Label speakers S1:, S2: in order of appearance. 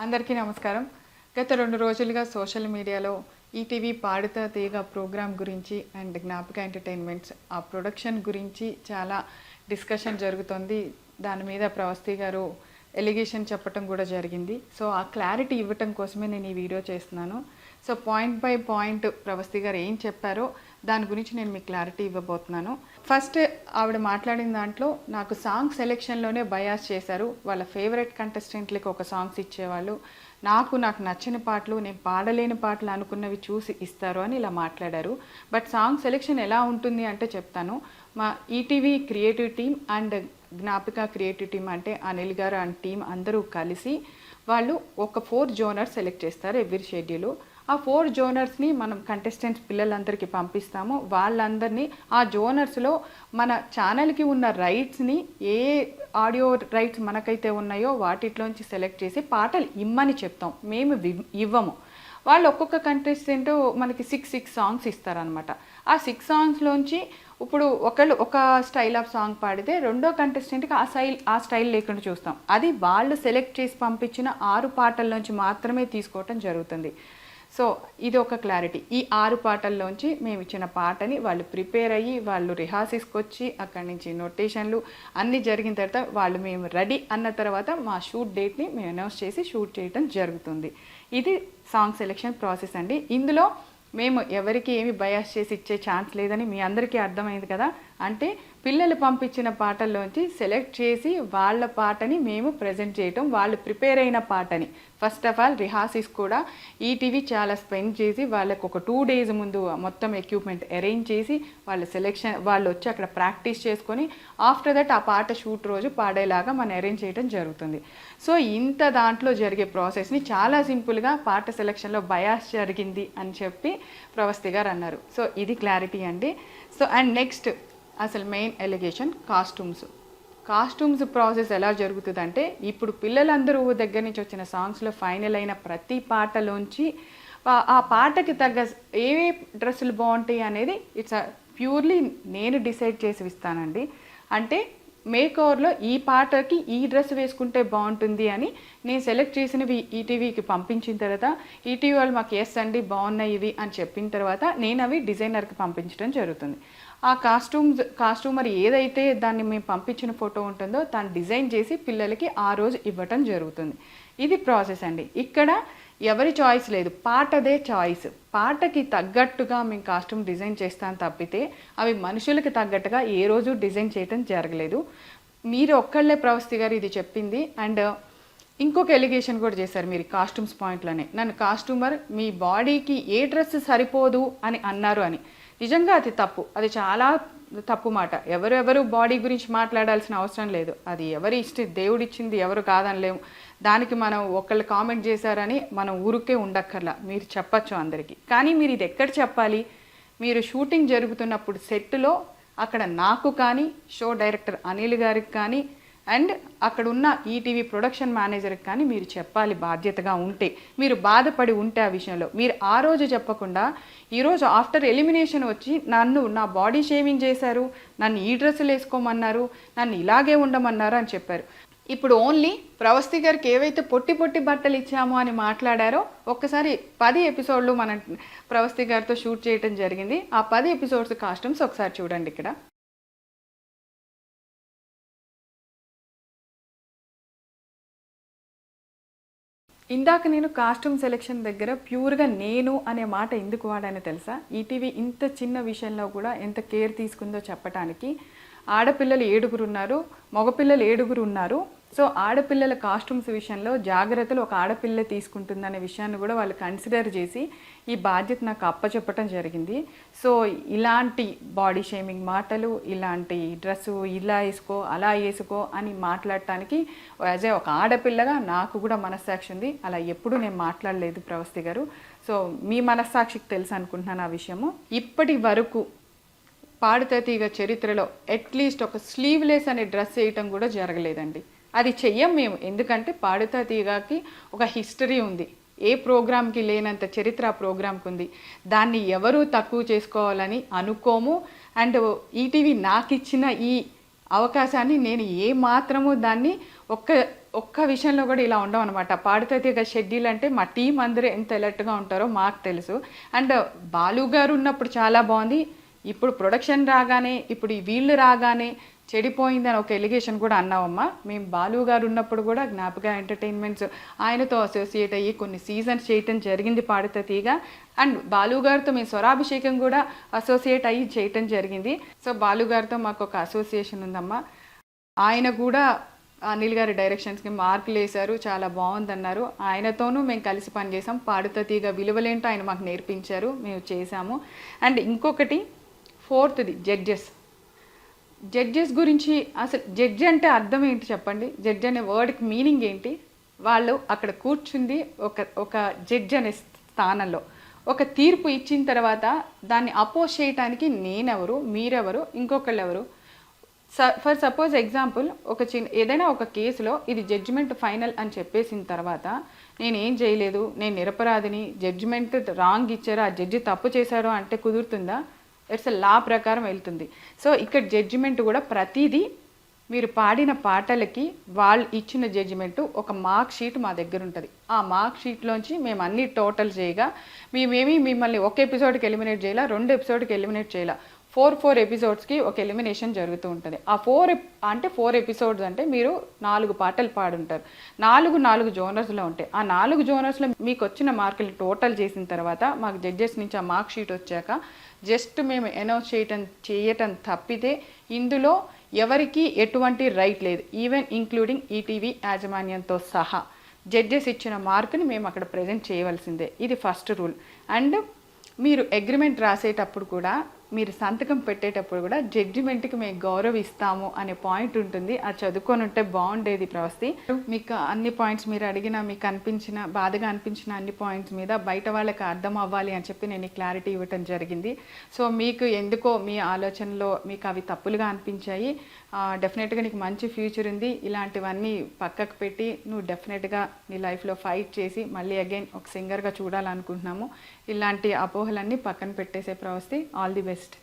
S1: అందరికీ నమస్కారం. గత 2 రోజులుగా సోషల్ మీడియాలో ఈటీవీ పాడుతా తీగ ప్రోగ్రామ్ గురించి అండ్ జ్ఞాపక ఎంటర్టైన్మెంట్స్ ఆ ప్రొడక్షన్ గురించి చాలా డిస్కషన్ జరుగుతుంది. దాని మీద ప్రవస్తి గారు ఎలిగేషన్ చెప్పడం కూడా జరిగింది. సో ఆ క్లారిటీ ఇవ్వటం కోసమే నేను ఈ వీడియో చేస్తున్నాను. So point by point Pravasthi గారు ఏం చెప్పారో దాని గురించి నేను మీకు క్లారిటీ ఇవ్వబోతున్నాను. ఫస్ట్ ఆవిడ మాట్లాడిన దాంట్లో నాకు సాంగ్ సెలెక్షన్లోనే బయాస్ చేశారు. వాళ్ళ ఫేవరెట్ కంటెస్టెంట్లకి ఒక సాంగ్స్ ఇచ్చేవాళ్ళు, నాకు నచ్చిన పాటలు, నేను పాడలేని పాటలు అనుకున్నవి చూసి ఇస్తారు అని ఇలా మాట్లాడారు. బట్ సాంగ్ సెలెక్షన్ ఎలా ఉంటుంది అంటే చెప్తాను. మా ETV creative team and Gnapika creative team అంటే అనిల్ గారు అండ్ టీం అందరూ కలిసి వాళ్ళు ఒక 4 జోనర్స్ సెలెక్ట్ చేస్తారు ఎవ్రీ షెడ్యూల్. ఆ 4 జోనర్స్ని మనం కంటెస్టెంట్స్ పిల్లలందరికీ పంపిస్తాము. వాళ్ళందరినీ ఆ జోనర్స్లో మన ఛానల్కి ఉన్న రైట్స్ని ఏ ఆడియో రైట్స్ మనకైతే ఉన్నాయో వాటిలోంచి సెలెక్ట్ చేసి పాటలు ఇమ్మని చెప్తాం, మేము ఇవ్వము. వాళ్ళు ఒక్కొక్క కంటెస్టెంట్ మనకి 6 సాంగ్స్ ఇస్తారనమాట. ఆ 6 సాంగ్స్లోంచి ఇప్పుడు ఒకళ్ళు ఒక స్టైల్ ఆఫ్ సాంగ్ పాడితే రెండో కంటెస్టెంట్కి ఆ స్టైల్ లేకుండా చూస్తాం. అది వాళ్ళు సెలెక్ట్ చేసి పంపించిన 6 పాటల్లోంచి మాత్రమే తీసుకోవటం జరుగుతుంది. సో ఇది ఒక క్లారిటీ. ఈ 6 పాటల్లోంచి మేము ఇచ్చిన పాటని వాళ్ళు ప్రిపేర్ అయ్యి వాళ్ళు రిహార్సల్స్కి వచ్చి అక్కడి నుంచి నోటేషన్లు అన్నీ జరిగిన తర్వాత వాళ్ళు మేము రెడీ అన్న తర్వాత మా షూట్ డేట్ని మేము అనౌన్స్ చేసి షూట్ చేయడం జరుగుతుంది. ఇది సాంగ్ సెలెక్షన్ ప్రాసెస్ అండి. ఇందులో మేము ఎవరికి ఏమి బయాస్ చేసి ఇచ్చే ఛాన్స్ లేదని మీ అందరికీ అర్థమైంది కదా. అంటే పిల్లలు పంపించిన పాటల్లోంచి సెలెక్ట్ చేసి వాళ్ళ పాటని మేము ప్రజెంట్ చేయటం, వాళ్ళు ప్రిపేర్ అయిన పాటని ఫస్ట్ ఆఫ్ ఆల్ రిహార్సల్స్ కూడా ఈటీవీ చాలా స్పెండ్ చేసి వాళ్ళకు ఒక 2 days ముందు మొత్తం ఎక్విప్మెంట్ అరేంజ్ చేసి వాళ్ళ సెలెక్షన్ వాళ్ళు వచ్చి అక్కడ ప్రాక్టీస్ చేసుకొని ఆఫ్టర్ దట్ ఆ పాట షూట్ రోజు పాడేలాగా మనం అరేంజ్ చేయడం జరుగుతుంది. సో ఇంత దాంట్లో జరిగే ప్రాసెస్ని చాలా సింపుల్గా పాట సెలెక్షన్లో బయాస్ జరిగింది అని చెప్పి ప్రవస్తి గారు అన్నారు. సో ఇది క్లారిటీ అండి. సో అండ్ నెక్స్ట్ అసలు మెయిన్ ఎలిగేషన్ కాస్ట్యూమ్స్ ప్రాసెస్ ఎలా జరుగుతుందంటే, ఇప్పుడు పిల్లలందరూ దగ్గర నుంచి వచ్చిన సాంగ్స్లో ఫైనల్ అయిన ప్రతి పాటలోంచి ఆ పాటకి తగ్గ ఏ డ్రెస్సులు బాగుంటాయి అనేది ఇట్స్ ప్యూర్లీ నేను డిసైడ్ చేసి ఇస్తానండి. అంటే మేకోవర్లో ఈ పాటకి ఈ డ్రెస్ వేసుకుంటే బాగుంటుంది అని నేను సెలెక్ట్ చేసినవి ఈటీవీకి పంపించిన తర్వాత ఈటీవీ వాళ్ళు మాకు ఎస్ అండి బాగున్నాయి ఇవి అని చెప్పిన తర్వాత నేను అవి డిజైనర్కి పంపించడం జరుగుతుంది. ఆ కాస్ట్యూమర్ ఏదైతే దాన్ని మేము పంపించిన ఫోటో ఉంటుందో దాన్ని డిజైన్ చేసి పిల్లలకి ఆ రోజు ఇవ్వటం జరుగుతుంది. ఇది ప్రాసెస్ అండి. ఇక్కడ ఎవరి చాయిస్ లేదు, పాటదే చాయిస్. పాటకి తగ్గట్టుగా మేము కాస్ట్యూమ్ డిజైన్ చేస్తాను తప్పితే అవి మనుషులకి తగ్గట్టుగా ఏ రోజు డిజైన్ చేయటం జరగలేదు. మీరు ఒక్కళ్ళే ప్రవస్తి గారు ఇది చెప్పింది. అండ్ ఇంకొక ఎలిగేషన్ కూడా చేశారు మీరు కాస్ట్యూమ్స్ పాయింట్లోనే, నన్ను కాస్ట్యూమర్ మీ బాడీకి ఏ డ్రెస్ సరిపోదు అని అన్నారు అని. నిజంగా అది తప్పు, అది చాలా తప్పు మాట. ఎవరెవరు బాడీ గురించి మాట్లాడాల్సిన అవసరం లేదు. అది ఎవరి దేవుడిచ్చింది ఎవరు కాదనలేము. దానికి మనం ఒకళ్ళు కామెంట్ చేశారని మనం ఊరికే ఉండక్కర్లా, మీరు చెప్పచ్చు అందరికీ. కానీ మీరు ఇది ఎక్కడ చెప్పాలి, మీరు షూటింగ్ జరుగుతున్నప్పుడు సెట్లో అక్కడ నాకు కానీ షో డైరెక్టర్ అనిల్ గారికి కానీ అండ్ అక్కడ ఉన్న ఈటీవీ ప్రొడక్షన్ మేనేజర్కి కానీ మీరు చెప్పాలి. బాధ్యతగా ఉంటే, మీరు బాధపడి ఉంటే ఆ విషయంలో మీరు ఆ రోజు చెప్పకుండా ఈరోజు ఆఫ్టర్ ఎలిమినేషన్ వచ్చి నన్ను నా బాడీ షేవింగ్ చేశారు, నన్ను ఈ డ్రెస్సులు వేసుకోమన్నారు, నన్ను ఇలాగే ఉండమన్నారు అని చెప్పారు. ఇప్పుడు ఓన్లీ ప్రవస్తి గారికి ఏవైతే పొట్టి బట్టలు ఇచ్చామో అని మాట్లాడారో ఒక్కసారి 10 ఎపిసోడ్లు మనం ప్రవస్తి గారితో షూట్ చేయడం జరిగింది. ఆ 10 ఎపిసోడ్స్ కాస్ట్యూమ్స్ ఒకసారి చూడండి. ఇక్కడ ఇందాక నేను కాస్ట్యూమ్ సెలెక్షన్ దగ్గర ప్యూర్గా నేను అనే మాట ఎందుకు వాడానో తెలుసా? ఈటీవీ ఇంత చిన్న విషయంలో కూడా ఎంత కేర్ తీసుకుందో చెప్పడానికి. ఆడపిల్లలు 7 ఉన్నారు, మగపిల్లలు 7 ఉన్నారు. సో ఆడపిల్లల కాస్ట్యూమ్స్ విషయంలో జాగ్రత్తలు ఒక ఆడపిల్ల తీసుకుంటుందనే విషయాన్ని కూడా వాళ్ళు కన్సిడర్ చేసి ఈ బాధ్యత నాకు అప్పచెప్పటం జరిగింది. సో ఇలాంటి బాడీ షేమింగ్ మాటలు, ఇలాంటి డ్రెస్సు ఇలా వేసుకో అలా వేసుకో అని మాట్లాడటానికి యాజ్ ఏ ఒక ఆడపిల్లగా నాకు కూడా మనస్సాక్షి ఉంది. అలా ఎప్పుడూ నేను మాట్లాడలేదు ప్రవస్తి గారు. సో మీ మనస్సాక్షికి తెలుసు అనుకుంటున్నాను ఆ విషయము. ఇప్పటి వరకు పాడుతా తీగ చరిత్రలో అట్లీస్ట్ ఒక స్లీవ్లెస్ అనే డ్రెస్ వేయటం కూడా జరగలేదండి. అది చెయ్యం మేము, ఎందుకంటే పాడుతా తీగకి ఒక హిస్టరీ ఉంది. ఏ ప్రోగ్రామ్కి లేనంత చరిత్ర ఆ ప్రోగ్రామ్కి ఉంది. దాన్ని ఎవరూ తక్కువ చేసుకోవాలని అనుకోము. అండ్ ఈటీవీ నాకు ఇచ్చిన ఈ అవకాశాన్ని నేను ఏ మాత్రము దాన్ని ఒక్క విషయంలో కూడా ఇలా ఉండవు అనమాట. పాడుతా తీగ షెడ్యూల్ అంటే మా టీం అందరూ ఎంత అలర్ట్‌గా ఉంటారో మాకు తెలుసు. అండ్ బాలు గారు ఉన్నప్పుడు చాలా బాగుంది. ఇప్పుడు ప్రొడక్షన్ రాగానే, ఇప్పుడు ఈ వీళ్ళు రాగానే చెడిపోయిందని ఒక ఎలిగేషన్ కూడా అన్నావమ్మా. మేము బాలు గారు ఉన్నప్పుడు కూడా జ్ఞాపక ఎంటర్టైన్మెంట్స్ ఆయనతో అసోసియేట్ అయ్యి కొన్ని సీజన్స్ చేయటం జరిగింది పాడుతా తీగ. అండ్ బాలు గారితో మేము స్వరాభిషేకం కూడా అసోసియేట్ అయ్యి చేయటం జరిగింది. సో బాలు గారితో మాకు ఒక అసోసియేషన్ ఉందమ్మా. ఆయన కూడా అనిల్ గారి డైరెక్షన్స్కి మార్కులు వేశారు, చాలా బాగుందన్నారు. ఆయనతోనూ మేము కలిసి పనిచేసాం. పాడుతా తీగ విలువలేంటో ఆయన మాకు నేర్పించారు, మేము చేసాము. అండ్ ఇంకొకటి ఫోర్త్ది జడ్జెస్ గురించి. అసలు జడ్జి అంటే అర్థం ఏంటి చెప్పండి? జడ్జి అనే వర్డ్కి మీనింగ్ ఏంటి? వాళ్ళు అక్కడ కూర్చుంది ఒక జడ్జి అనే స్థానంలో ఒక తీర్పు ఇచ్చిన తర్వాత దాన్ని అపోజ్ చేయటానికి నేనెవరు, మీరెవరు, ఇంకొకళ్ళు ఎవరు? ఫర్ సపోజ్ ఎగ్జాంపుల్, ఏదైనా ఒక కేసులో ఇది జడ్జిమెంట్ ఫైనల్ అని చెప్పేసిన తర్వాత నేనేం చేయలేదు, నేను నిరపరాధిని, జడ్జిమెంట్ రాంగ్ ఇచ్చారు, ఆ జడ్జి తప్పు చేశారో అంటే కుదురుతుందా? ఇట్స్ లా ప్రకారం వెళ్తుంది. సో ఇక్కడ జడ్జిమెంట్ కూడా ప్రతిదీ మీరు పాడిన పాటలకి వాళ్ళు ఇచ్చిన జడ్జిమెంటు ఒక మార్క్ షీట్ మా దగ్గర ఉంటుంది. ఆ మార్క్ షీట్లోంచి మేము అన్ని టోటల్ చేయగా మేమేమి మిమ్మల్ని ఒక ఎపిసోడ్కి ఎలిమినేట్ చేయాల, 2 ఎపిసోడ్కి ఎలిమినేట్ చేయాల, 4 ఎపిసోడ్స్కి ఒక ఎలిమినేషన్ జరుగుతూ ఉంటుంది. ఆ 4 ఎపిసోడ్స్ అంటే మీరు 4 పాటలు పాడుంటారు. 4 జోనర్స్లో ఉంటాయి. ఆ 4 జోనర్స్లో మీకు వచ్చిన మార్కులు టోటల్ చేసిన తర్వాత మాకు జడ్జెస్ నుంచి ఆ మార్క్ షీట్ వచ్చాక జస్ట్ మేము అనౌన్స్ చేయటం తప్పితే ఇందులో ఎవరికి ఎటువంటి రైట్ లేదు, ఈవెన్ ఇంక్లూడింగ్ ఈటీవీ యాజమాన్యంతో సహా. జడ్జెస్ ఇచ్చిన మార్కుని మేము అక్కడ ప్రజెంట్ చేయవలసిందే. ఇది ఫస్ట్ రూల్. అండ్ మీరు అగ్రిమెంట్ రాసేటప్పుడు కూడా, మీరు సంతకం పెట్టేటప్పుడు కూడా జడ్జిమెంట్కి మేము గౌరవిస్తాము అనే పాయింట్ ఉంటుంది. అది చదువుకొని ఉంటే బాగుండేది ప్రవస్తి. మీకు అన్ని పాయింట్స్ మీరు అడిగిన, మీకు అనిపించిన, బాధగా అనిపించిన అన్ని పాయింట్స్ మీద బయట వాళ్ళకి అర్థం అవ్వాలి అని చెప్పి నేను క్లారిటీ ఇవ్వటం జరిగింది. సో మీకు ఎందుకో మీ ఆలోచనలో మీకు అవి తప్పులుగా అనిపించాయి. డెఫినెట్గా నీకు మంచి ఫ్యూచర్ ఉంది. ఇలాంటివన్నీ పక్కకు పెట్టి నువ్వు డెఫినెట్గా నీ లైఫ్లో ఫైట్ చేసి మళ్ళీ అగైన్ ఒక సింగర్గా చూడాలనుకుంటున్నాము. ఇలాంటి అపోహలన్నీ పక్కన పెట్టేసే ప్రవస్తి. All the best.